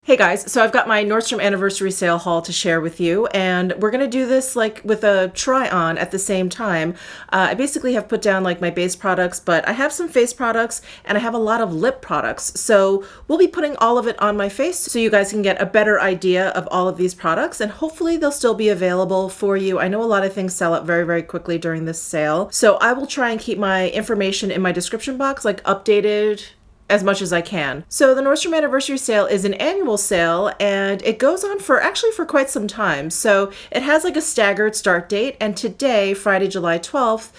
Hey guys, so I've got my Nordstrom anniversary sale haul to share with you, and we're gonna do this like with a try on at the same time. I basically have put down like my base products, but I have some face products and I have a lot of lip products. So we'll be putting all of it on my face so you guys can get a better idea of all of these products, and hopefully they'll still be available for you. I know a lot of things sell out very, very quickly during this sale. So I will try and keep my information in my description box like updated as much as I can. So the Nordstrom anniversary sale is an annual sale and it goes on for quite some time. So it has like a staggered start date, and today, Friday, July 12th,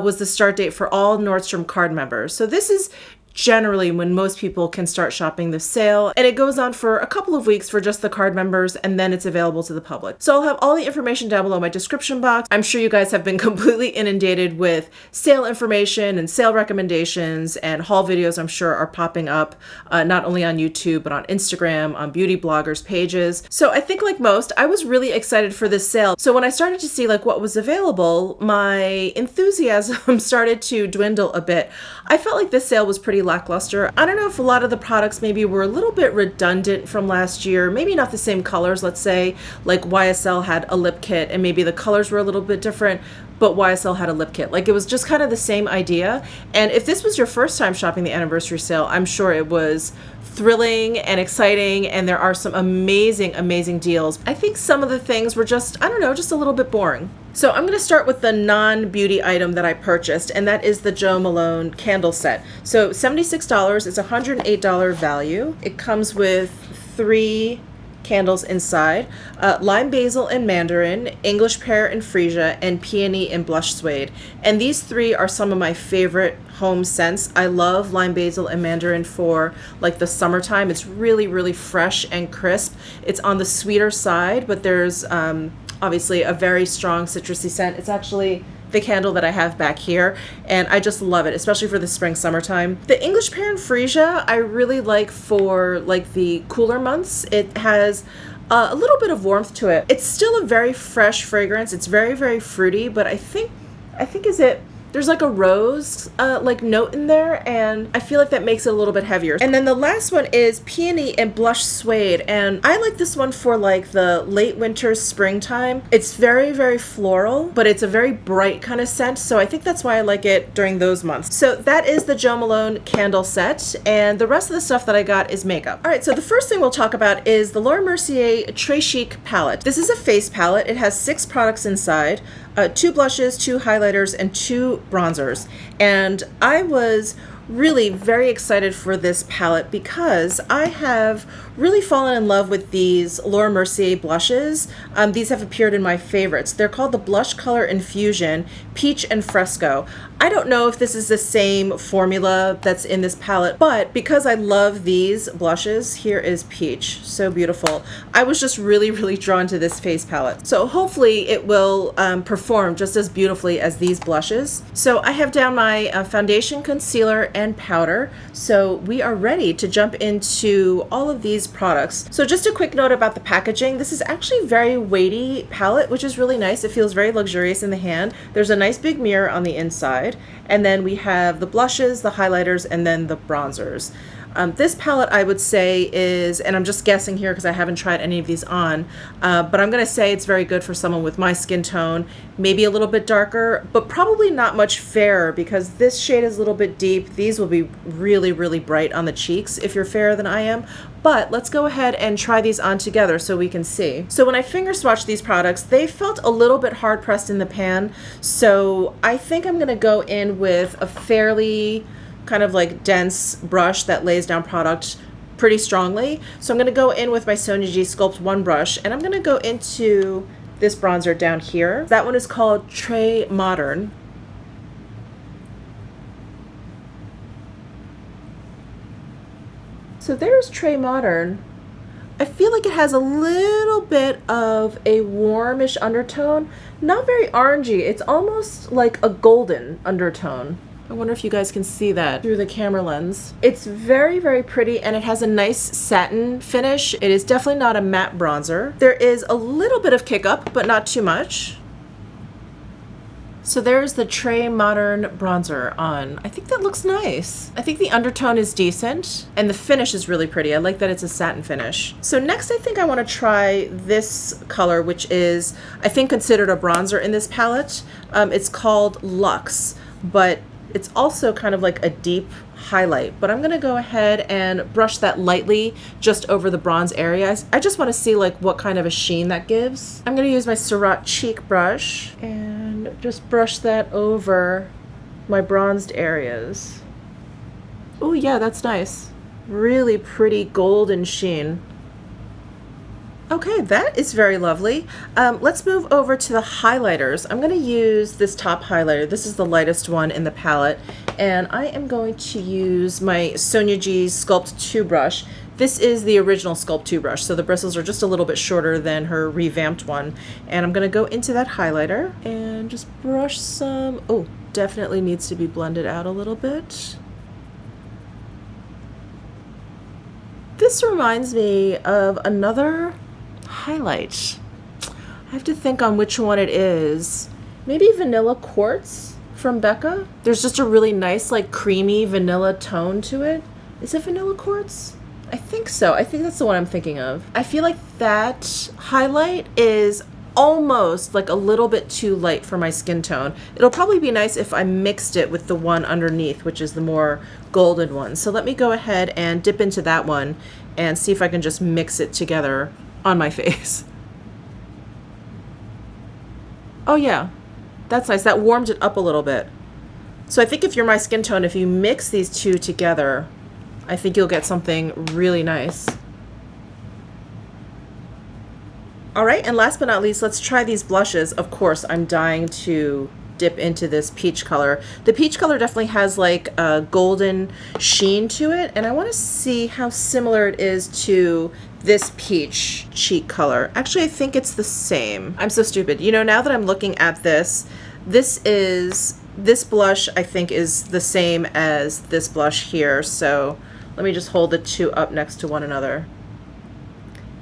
was the start date for all Nordstrom card members. So this is generally when most people can start shopping the sale, and it goes on for a couple of weeks for just the card members, and then it's available to the public. So I'll have all the information down below in my description box. I'm sure you guys have been completely inundated with sale information and sale recommendations, and haul videos I'm sure are popping up not only on YouTube but on Instagram, on beauty bloggers pages. So I think like most, I was really excited for this sale. So when I started to see like what was available, my enthusiasm started to dwindle a bit. I felt like this sale was pretty lackluster. I don't know if a lot of the products maybe were a little bit redundant from last year, maybe not the same colors. Let's say like YSL had a lip kit and maybe the colors were a little bit different, but YSL had a lip kit. Like it was just kind of the same idea. And if this was your first time shopping the anniversary sale, I'm sure it was thrilling and exciting, and there are some amazing, amazing deals. I think some of the things were just, I don't know, just a little bit boring. So I'm going to start with the non-beauty item that I purchased, and that is the Jo Malone candle set. So $76 is $108 value. It comes with 3 candles inside, lime basil and mandarin, English pear and freesia, and peony and blush suede. And these 3 are some of my favorite home scents. I love lime basil and mandarin for like the summertime. It's really, really fresh and crisp. It's on the sweeter side, but there's obviously a very strong citrusy scent. It's actually the candle that I have back here, and I just love it, especially for the spring summertime. The English pear and freesia I really like for like the cooler months. It has a little bit of warmth to it. It's still a very fresh fragrance. It's very, very fruity, but I think there's like a rose like note in there, and I feel like that makes it a little bit heavier. And then the last one is peony and blush suede, and I like this one for like the late winter, springtime. It's very, very floral, but it's a very bright kind of scent, so I think that's why I like it during those months. So that is the Jo Malone candle set, and the rest of the stuff that I got is makeup. All right, so the first thing we'll talk about is the Laura Mercier Très Chic palette. This is a face palette. It has 6 products inside. 2 blushes, 2 highlighters, and 2 bronzers. And I was really very excited for this palette because I have really fallen in love with these Laura Mercier blushes. These have appeared in my favorites. They're called the Blush Color Infusion Peach and Fresco. I don't know if this is the same formula that's in this palette, but because I love these blushes, here is Peach. So beautiful. I was just really, really drawn to this face palette. So hopefully it will perform just as beautifully as these blushes. So I have down my foundation, concealer, and powder. So we are ready to jump into all of these products. So just a quick note about the packaging. This is actually a very weighty palette, which is really nice. It feels very luxurious in the hand. There's a nice big mirror on the inside. And then we have the blushes, the highlighters, and then the bronzers. This palette I would say is, and I'm just guessing here because I haven't tried any of these on, but I'm going to say it's very good for someone with my skin tone, maybe a little bit darker, but probably not much fairer because this shade is a little bit deep. These will be really, really bright on the cheeks if you're fairer than I am. But let's go ahead and try these on together so we can see. So when I finger swatched these products, they felt a little bit hard pressed in the pan. So I think I'm going to go in with a fairly kind of like dense brush that lays down product pretty strongly. So I'm going to go in with my Sonia G Sculpt 1 brush, and I'm going to go into this bronzer down here. That one is called Très Modern. So there's Très Modern. I feel like it has a little bit of a warmish undertone, not very orangey. It's almost like a golden undertone. I wonder if you guys can see that through the camera lens. It's very, very pretty, and it has a nice satin finish. It is definitely not a matte bronzer. There is a little bit of kick up, but not too much. So there's the Très Modern bronzer on. I think that looks nice. I think the undertone is decent and the finish is really pretty. I like that it's a satin finish. So next I think I want to try this color, which is I think considered a bronzer in this palette. It's called Luxe, but it's also kind of like a deep highlight, but I'm gonna go ahead and brush that lightly just over the bronze area. I just want to see like what kind of a sheen that gives. I'm gonna use my Surratt cheek brush and just brush that over my bronzed areas. Oh yeah, that's nice. Really pretty golden sheen. Okay, that is very lovely. Let's move over to the highlighters. I'm going to use this top highlighter. This is the lightest one in the palette. And I am going to use my Sonia G Sculpt 2 brush. This is the original Sculpt 2 brush, so the bristles are just a little bit shorter than her revamped one. And I'm going to go into that highlighter and just brush some. Oh, definitely needs to be blended out a little bit. This reminds me of another highlight. I have to think on which one it is. Maybe Vanilla Quartz from Becca. There's just a really nice like creamy vanilla tone to it. Is it Vanilla Quartz? I think so. I think that's the one I'm thinking of. I feel like that highlight is almost like a little bit too light for my skin tone. It'll probably be nice if I mixed it with the one underneath, which is the more golden one. So let me go ahead and dip into that one and see if I can just mix it together on my face. Oh yeah, that's nice. That warmed it up a little bit. So I think if you're my skin tone, if you mix these two together, I think you'll get something really nice. All right, and last but not least, let's try these blushes. Of course, I'm dying to dip into this peach color. The peach color definitely has like a golden sheen to it, and I want to see how similar it is to this peach cheek color. Actually, I think it's the same. I'm so stupid. You know, now that I'm looking at this blush I think is the same as this blush here. So let me just hold the two up next to one another.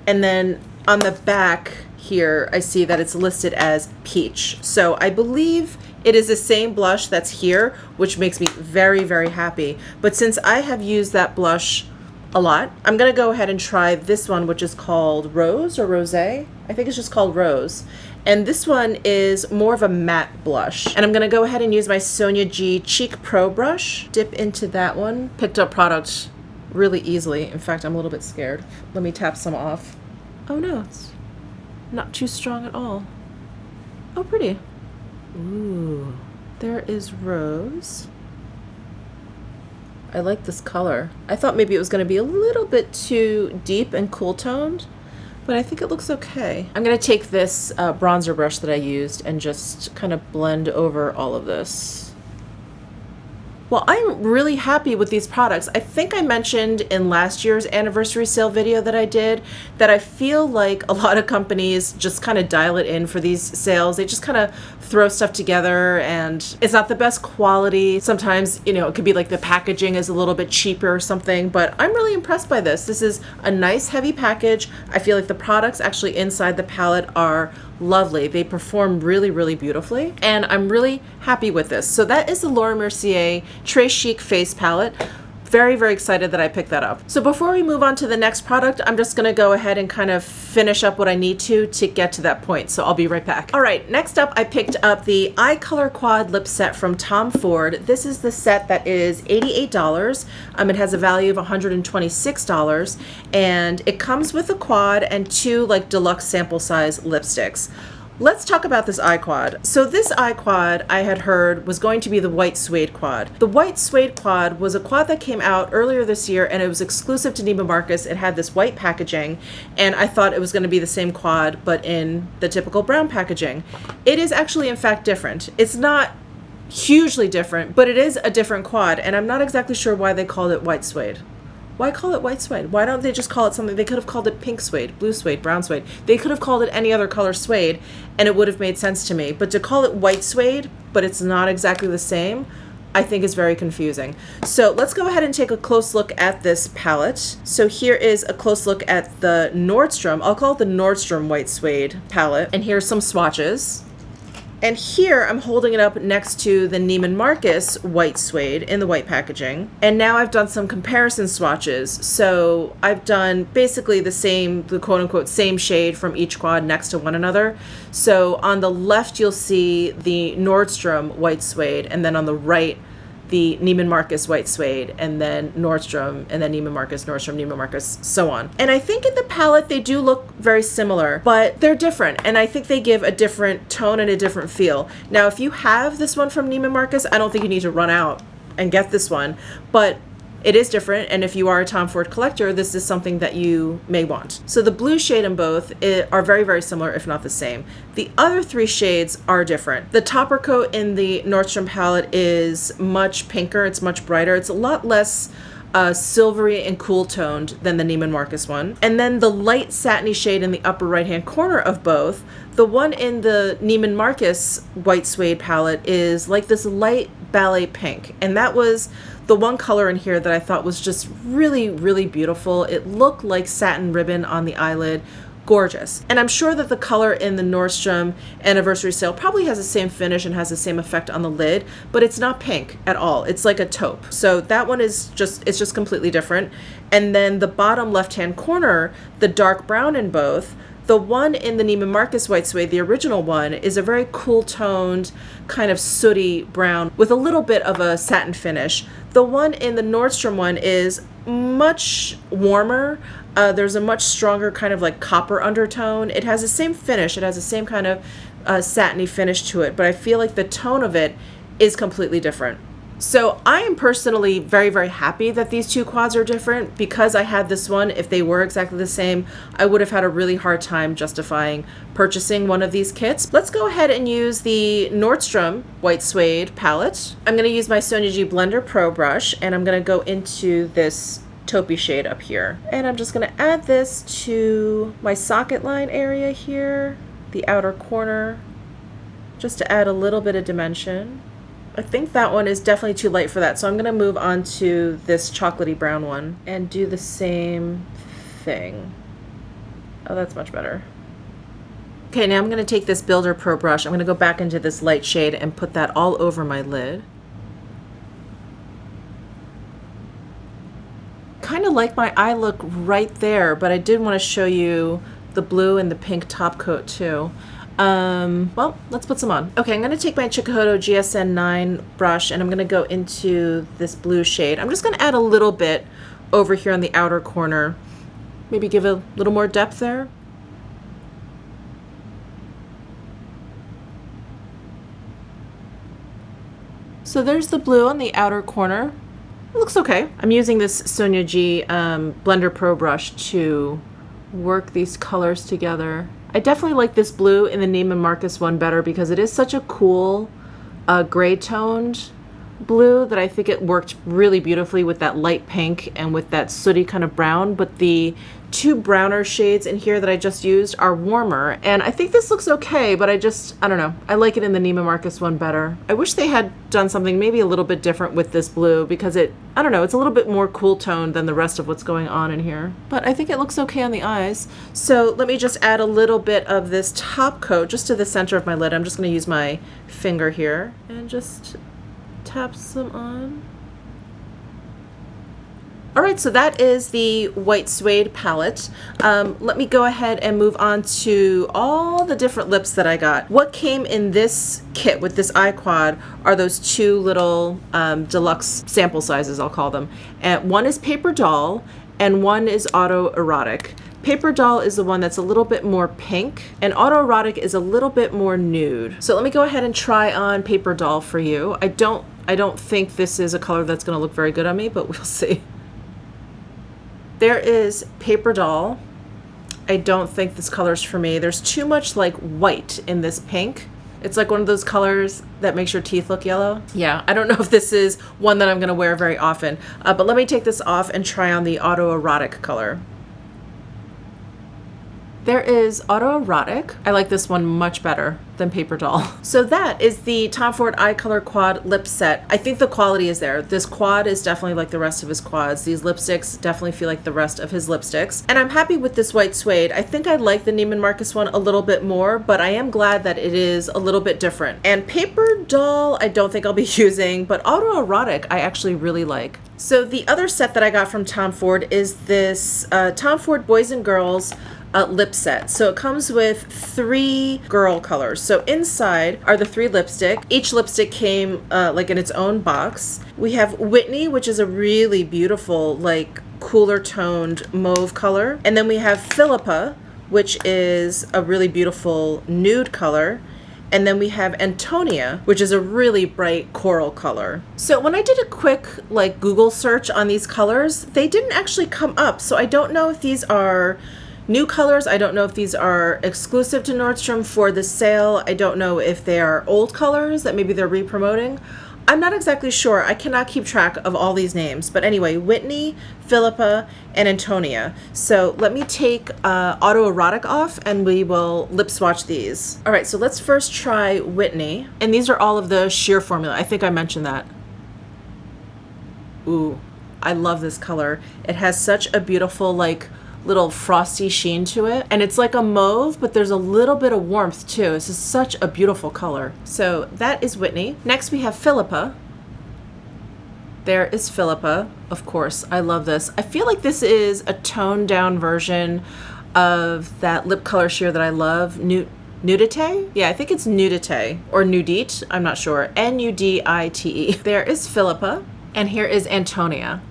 And then on the back here, I see that it's listed as peach. So I believe it is the same blush that's here, which makes me very, very happy. But since I have used that blush a lot, I'm gonna go ahead and try this one, which is called Rose or Rosé. I think it's just called Rose. And this one is more of a matte blush. And I'm gonna go ahead and use my Sonia G Cheek Pro brush, dip into that one. Picked up product really easily. In fact, I'm a little bit scared. Let me tap some off. Oh no, it's not too strong at all. Oh, pretty. Ooh, there is Rose. I like this color. I thought maybe it was going to be a little bit too deep and cool toned, but I think it looks okay. I'm going to take this bronzer brush that I used and just kind of blend over all of this. Well, I'm really happy with these products. I think I mentioned in last year's anniversary sale video that I did that I feel like a lot of companies just kind of dial it in for these sales. They just kind of throw stuff together and it's not the best quality. Sometimes, you know, it could be like the packaging is a little bit cheaper or something, but I'm really impressed by this. This is a nice heavy package. I feel like the products actually inside the palette are lovely. They perform really, really beautifully, and I'm really happy with this. So that is the Laura Mercier Très Chic Face Palette. Very, very excited that I picked that up. So before we move on to the next product, I'm just gonna go ahead and kind of finish up what I need to get to that point. So I'll be right back. All right, next up, I picked up the Eye Color Quad Lip Set from Tom Ford. This is the set that is $88. It has a value of $126, and it comes with a quad and two like deluxe sample size lipsticks. Let's talk about this eye quad. So this eye quad I had heard was going to be the white suede quad. The white suede quad was a quad that came out earlier this year and it was exclusive to Neiman Marcus. It had this white packaging and I thought it was going to be the same quad but in the typical brown packaging. It is actually in fact different. It's not hugely different, but it is a different quad and I'm not exactly sure why they called it white suede. Why call it white suede? Why don't they just call it something? They could have called it pink suede, blue suede, brown suede. They could have called it any other color suede and it would have made sense to me. But to call it white suede, but it's not exactly the same, I think is very confusing. So let's go ahead and take a close look at this palette. So here is a close look at the Nordstrom, I'll call it the Nordstrom white suede palette. And here's some swatches. And here I'm holding it up next to the Neiman Marcus white suede in the white packaging. And now I've done some comparison swatches. So I've done basically the quote unquote same shade from each quad next to one another. So on the left, you'll see the Nordstrom white suede, and then on the right, the Neiman Marcus white suede, and then Nordstrom, and then Neiman Marcus, Nordstrom, Neiman Marcus, so on. And I think in the palette, they do look very similar, but they're different. And I think they give a different tone and a different feel. Now, if you have this one from Neiman Marcus, I don't think you need to run out and get this one, but it is different, and if you are a Tom Ford collector, this is something that you may want. So the blue shade in both are very, very similar, if not the same. The other three shades are different. The topper coat in the Nordstrom palette is much pinker, it's much brighter, it's a lot less silvery and cool toned than the Neiman Marcus one. And then the light satiny shade in the upper right hand corner of both, the one in the Neiman Marcus white suede palette is like this light ballet pink, and that was the one color in here that I thought was just really, really beautiful. It looked like satin ribbon on the eyelid. Gorgeous. And I'm sure that the color in the Nordstrom anniversary sale probably has the same finish and has the same effect on the lid, but it's not pink at all. It's like a taupe. So that one is it's just completely different. And then the bottom left-hand corner, the dark brown in both, the one in the Neiman Marcus white suede, the original one, is a very cool toned, kind of sooty brown with a little bit of a satin finish. The one in the Nordstrom one is much warmer. There's a much stronger kind of like copper undertone. It has the same finish. It has the same kind of satiny finish to it, but I feel like the tone of it is completely different. So I am personally very, very happy that these two quads are different, because I had this one. If they were exactly the same, I would have had a really hard time justifying purchasing one of these kits. Let's go ahead and use the Nordstrom white suede palette. I'm going to use my Sonia G Blender Pro brush, and I'm going to go into this taupey shade up here. And I'm just going to add this to my socket line area here, the outer corner, just to add a little bit of dimension. I think that one is definitely too light for that, so I'm going to move on to this chocolatey brown one and do the same thing. Oh, that's much better. Okay, now I'm going to take this Builder Pro brush. I'm going to go back into this light shade and put that all over my lid. Kind of like my eye look right there, but I did want to show you the blue and the pink top coat too. Well, let's put some on. Okay, I'm going to take my Chikuhodo GSN 9 brush, and I'm going to go into this blue shade. I'm just going to add a little bit over here on the outer corner. Maybe give a little more depth there. So there's the blue on the outer corner. It looks okay. I'm using this Sonia G Blender Pro brush to work these colors together. I definitely like this blue in the Neiman Marcus one better, because it is such a cool gray toned blue that I think it worked really beautifully with that light pink and with that sooty kind of brown. But the two browner shades in here that I just used are warmer, and I think this looks okay, but I don't know. I like it in the Neiman Marcus one better. I wish they had done something maybe a little bit different with this blue, because I don't know, it's a little bit more cool toned than the rest of what's going on in here. But I think it looks okay on the eyes. So let me just add a little bit of this top coat just to the center of my lid. I'm just going to use my finger here and just tap some on. All right, so that is the white suede palette. Let me go ahead and move on to all the different lips that I got. What came in this kit with this eye quad are those two little deluxe sample sizes, I'll call them. And one is Paper Doll and one is Autoerotic. Paper Doll is the one that's a little bit more pink, and Autoerotic is a little bit more nude. So let me go ahead and try on Paper Doll for you. I don't think this is a color that's gonna look very good on me, but we'll see. There is Paper Doll. I don't think this color's for me. There's too much like white in this pink. It's like one of those colors that makes your teeth look yellow. Yeah, I don't know if this is one that I'm gonna wear very often, but let me take this off and try on the Autoerotic color. There is Autoerotic. I like this one much better than Paper Doll. So that is the Tom Ford Eye Color Quad lip set. I think the quality is there. This quad is definitely like the rest of his quads. These lipsticks definitely feel like the rest of his lipsticks. And I'm happy with this white suede. I think I like the Neiman Marcus one a little bit more, but I am glad that it is a little bit different. And Paper Doll, I don't think I'll be using, but Autoerotic I actually really like. So the other set that I got from Tom Ford is this Tom Ford Boys and Girls lip set. So it comes with 3 girl colors. So inside are the 3 lipstick. Each lipstick came like in its own box. We have Whitney, which is a really beautiful, like cooler toned mauve color. And then we have Philippa, which is a really beautiful nude color. And then we have Antonia, which is a really bright coral color. So when I did a quick like Google search on these colors, they didn't actually come up. So I don't know if these are new colors. I don't know if these are exclusive to Nordstrom for the sale. I don't know if they are old colors that maybe they're re-promoting. I'm not exactly sure. I cannot keep track of all these names. But anyway, Whitney, Philippa, and Antonia. So let me take Autoerotic off and we will lip swatch these. All right, so let's first try Whitney. And these are all of the sheer formula. I think I mentioned that. Ooh, I love this color. It has such a beautiful, like, little frosty sheen to it, and it's like a mauve, but there's a little bit of warmth too. This is such a beautiful color. So that is Whitney. Next we have Philippa. There is Philippa, of course. I love this. I feel like this is a toned down version of that lip color sheer that I love, Nudite? Yeah, I think it's Nudite or Nudite, I'm not sure. Nudite. There is Philippa, and here is Antonia.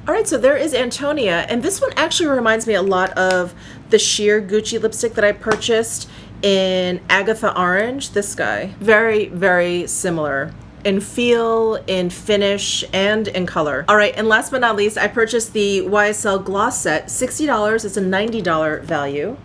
All right, so there is Antonia, and this one actually reminds me a lot of the sheer Gucci lipstick that I purchased in Agatha Orange, this guy. Very, very similar in feel, in finish, and in color. All right, and last but not least, I purchased the YSL Gloss Set, $60. It's a $90 value,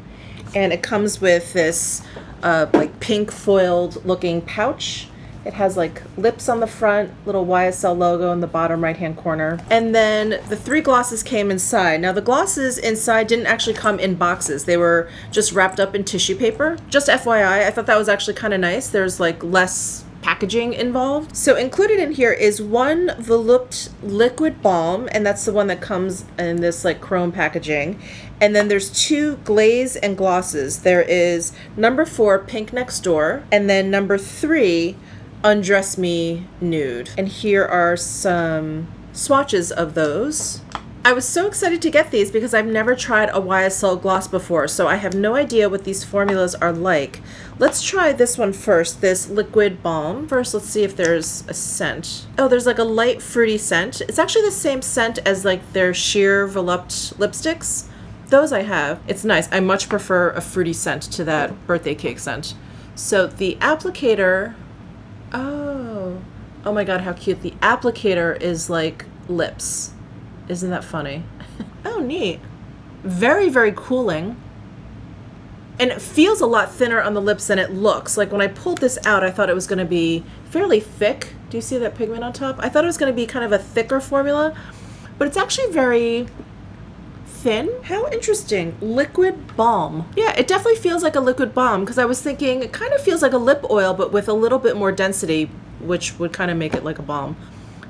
and it comes with this like pink foiled looking pouch. It has like lips on the front, little YSL logo in the bottom right-hand corner. And then the 3 glosses came inside. Now the glosses inside didn't actually come in boxes. They were just wrapped up in tissue paper. Just FYI, I thought that was actually kind of nice. There's like less packaging involved. So included in here is one Volupte liquid balm, and that's the one that comes in this like chrome packaging. And then there's 2 glaze and glosses. There is number 4 Pink Next Door, and then number 3 Undress Me Nude. And here are some swatches of those. I was so excited to get these because I've never tried a YSL gloss before, so I have no idea what these formulas are like. Let's try this one first, this liquid balm. First, let's see if there's a scent. Oh, there's like a light fruity scent. It's actually the same scent as like their sheer Volupte lipsticks. Those I have. It's nice. I much prefer a fruity scent to that birthday cake scent. So the applicator, oh my god, how cute. The applicator is like lips. Isn't that funny? Oh, neat. Very, very cooling. And it feels a lot thinner on the lips than it looks. Like when I pulled this out, I thought it was going to be fairly thick. Do you see that pigment on top? I thought it was going to be kind of a thicker formula, but it's actually very thin. How interesting. Liquid balm. Yeah, it definitely feels like a liquid balm because I was thinking it kind of feels like a lip oil, but with a little bit more density, which would kind of make it like a balm.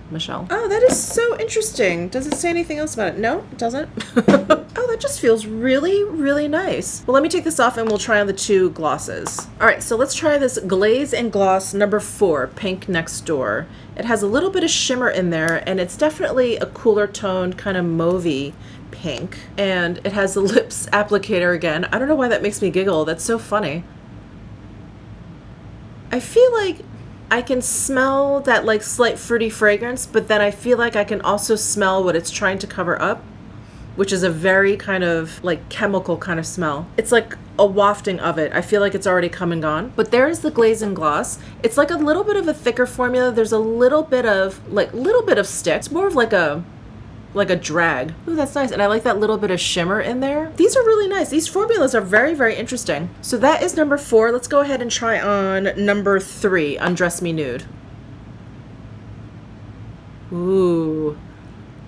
Michelle. Oh, that is so interesting. Does it say anything else about it? No, it doesn't. Oh, that just feels really, really nice. Well, let me take this off and we'll try on the 2 glosses. All right, so let's try this Glaze and Gloss number 4, Pink Next Door. It has a little bit of shimmer in there, and it's definitely a cooler toned kind of mauvey pink. And it has the lips applicator again. I don't know why that makes me giggle. That's so funny. I feel like I can smell that like slight fruity fragrance, but then I feel like I can also smell what it's trying to cover up, which is a very kind of like chemical kind of smell. It's like a wafting of it. I feel like it's already come and gone. But there's the Glaze and Gloss. It's like a little bit of a thicker formula. There's a little bit of stick. It's more of like a drag. Ooh, that's nice. And I like that little bit of shimmer in there. These are really nice. These formulas are very, very interesting. So that is number 4. Let's go ahead and try on number 3, Undress Me Nude. Ooh,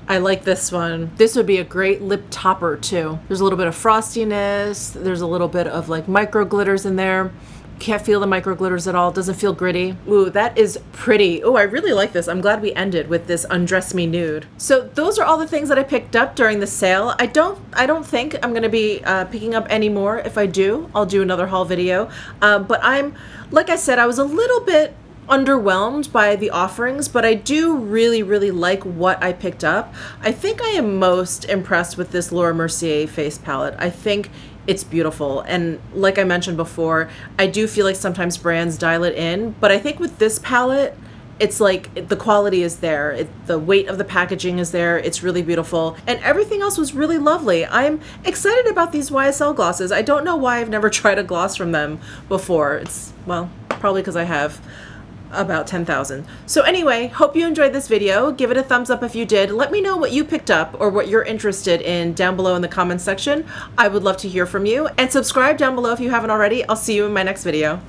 I like this one. This would be a great lip topper too. There's a little bit of frostiness. There's a little bit of like micro glitters in there. Can't feel the micro glitters at all. Doesn't feel gritty. Ooh, that is pretty. Oh, I really like this. I'm glad we ended with this Undress Me Nude. So those are all the things that I picked up during the sale. I don't think I'm gonna be picking up any more. If I do, I'll do another haul video. But like I said, I was a little bit underwhelmed by the offerings, but I do really, really like what I picked up. I think I am most impressed with this Laura Mercier face palette. I think it's beautiful. And like I mentioned before, I do feel like sometimes brands dial it in, but I think with this palette, it's like the quality is there. The weight of the packaging is there. It's really beautiful. And everything else was really lovely. I'm excited about these YSL glosses. I don't know why I've never tried a gloss from them before. It's, well, probably because I have about 10,000. So anyway, hope you enjoyed this video. Give it a thumbs up if you did. Let me know what you picked up or what you're interested in down below in the comments section. I would love to hear from you. And subscribe down below if you haven't already. I'll see you in my next video.